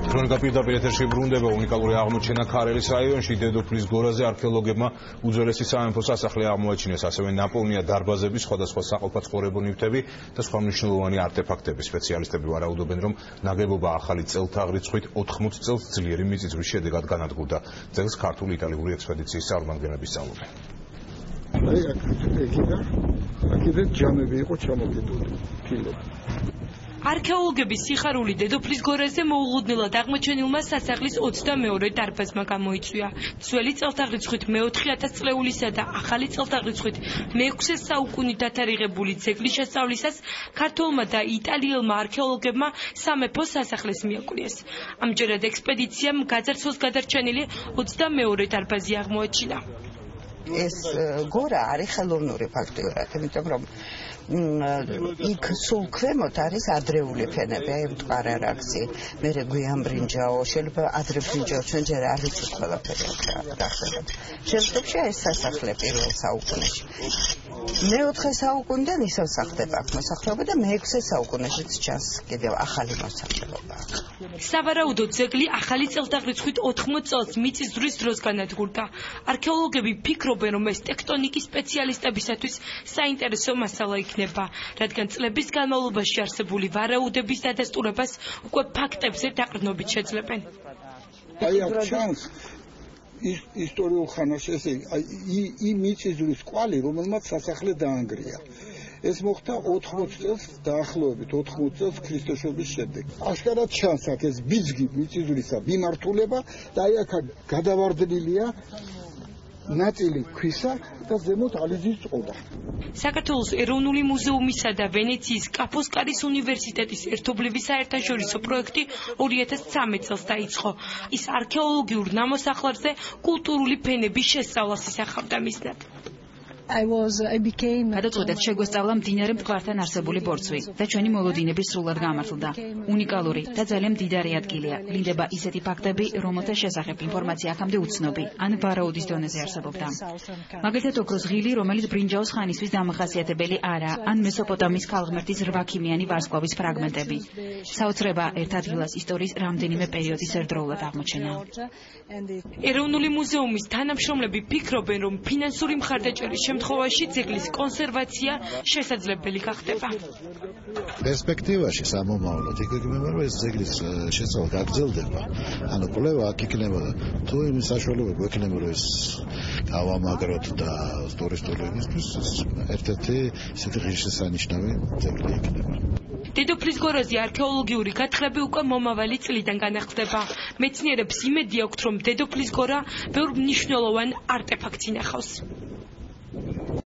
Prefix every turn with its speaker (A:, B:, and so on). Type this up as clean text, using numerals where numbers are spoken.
A: ქრონიკა პირდაპირ ეთერში ბრუნდება. უნიკალური აღმოჩენა ქარელის რაიონში დედოფლის გორაზე არქეოლოგებმა უძველესი სამეფო სასახლე აღმოაჩინეს, ასევე ნაპოვნია დარბაზები, სხვადასხვა საყოფაცხოვრებო ნივთები და სხვა მნიშვნელოვანი არტეფაქტები. სპეციალისტები ვარაუდობენ, რომ ნაგებობა ახალი წელთაღრიცხვით 80 წელს ძლიერი მიწისძვრის შედეგად განადგურდა. ძეგლს ქართული იტალიური ექსპედიციის წარმომადგენლები სწავლობენ.
B: აქედან ჯამები იყო ჩამოკიდული ფილები.
C: არქეოლოგების სიხარული დედოფლის გორაზე მოულოდნელად აღმოჩენილმა სასახლის 22 დარბაზმა გამოიწვია. ძველი წელთაღრიცხვით მე-4000 წლეულისა და ახალი წელთაღრიცხვით მე-6 საუკუნით დათარიღებული ძეგლის შესწავლისას ქართველმა და იტალიელმა არქეოლოგებმა სამეფო სასახლეს მიაკვნიეს. ამჯერად ექსპედიციამ გაძარცველს გადარჩენილი 22 დარბაზი აღმოაჩინა.
D: ეს გორა არის ხელოვნური ფაქტიურად, იმიტომ რომ იქ სულ ქვემოთ არის ადრეული ფენები, აი მტყარა რაგზი, მერე გვიანბრინჯაო, შეიძლება ადრე ბრინჯაო, ჩვენ ჯერ არ ვიცით ყველაფერი რა ხდება. შემდგომში ეს სასახლე პირველ საუკუნეში. მე-4 საუკუნიდან ისევ სახდება აქ მოსახლეობა და მე-6 საუკუნეშიც ჩანს კიდევ ახალი მოსახლეობა.
C: სავარაუდოდ ძეგლი ახალი წელთაღრიცხვით 80 წელს მიწისძვრის დროს განადგურდა. არქეოლოგები ფიქრობენ, რომ ეს ტექტონიკის სპეციალისტებისათვის საინტერესო მასალა იქნება, რადგან წლების განმავლობაში არსებული ვარაუდების დადასტურებას უკვე ფაქტებზე დაყრდნობით შეძლებენ.
B: აი აქ ჩანს ისტორიულ ხანაში ესე აი მიწისძვრის კვალი, რომელმაც სასახლე დაანგრია. ეს მოხდა 80 წელს დაახლოებით 80 წელს ქრისტეშობის შემდეგ. აშკარად ჩანს აქ ეს ბიძგი მიწისძვრისა მიმართულება და აი აქ გადავარდნილია ნაწილი ქვისა და ზემოთ ალიზის წყობა.
C: საქართველოს ეროვნული მუზეუმისა და ვენეციის კაფოსკარის უნივერსიტეტის ერთობლივი საერთაშორისო პროექტი 2013 წელს დაიწყო. ის არქეოლოგიურ ნამოსახლარზე კულტურული ფენების შესწავლას ისახავდა მიზნად.
E: გადაწყვეტეთ შეგვესწავლა მდინარე მტკვართან არსებული ბორცვი და ჩვენი მოლოდინები სრულად გამართლდა. უნიკალური და ძალიან მდიდარი ადგილია. ვლინდება ისეთი ფაქტები, რომელთა შესახებ ინფორმაცია აქამდე უცნობი ან ვარაუდის დონეზე არსებობდა. მაგალითად ოქროს ღილი, რომელიც ბრინჯაოს ხანისთვის დამახასიათებელი არა, ან მესოპოტამიის ქალღმერთის 8 ქიმიანი ვარსკვლავის ფრაგმენტები. საოცრება ერთ ადგილას ისტორიის რამდენიმე პერიოდის ერთდროულად აღმოჩენა.
C: ეროვნული მუზეუმის თანამშრომლები ფიქრობენ, რომ ფინანსური მხარდაჭერის შემთხვევაში ძეგლის კონსერვაცია შესაძლებელი გახდება.
F: პერსპექტივაში სამომავლოდ იქნება, რომ ეს ძეგლის შესწავლა გაგრძელდება. ანუ კვლევა აქ იქნებოდა. თუ იმის საშუალება გვექნება, რომ ეს დავამაგროთ და ტურისტულისთვის ერთ-ერთი ისეთი ღირსშესანიშნავი ძეგლი იქნება.
C: დედოფლის გორაზე არქეოლოგიური გათხრები უკვე მომავალი წლიდან განახლდება. მეცნიერებს იმედი აქვთ, რომ დედოფლის გორა ბევრ მნიშვნელოვან არტეფაქტს ინახავს.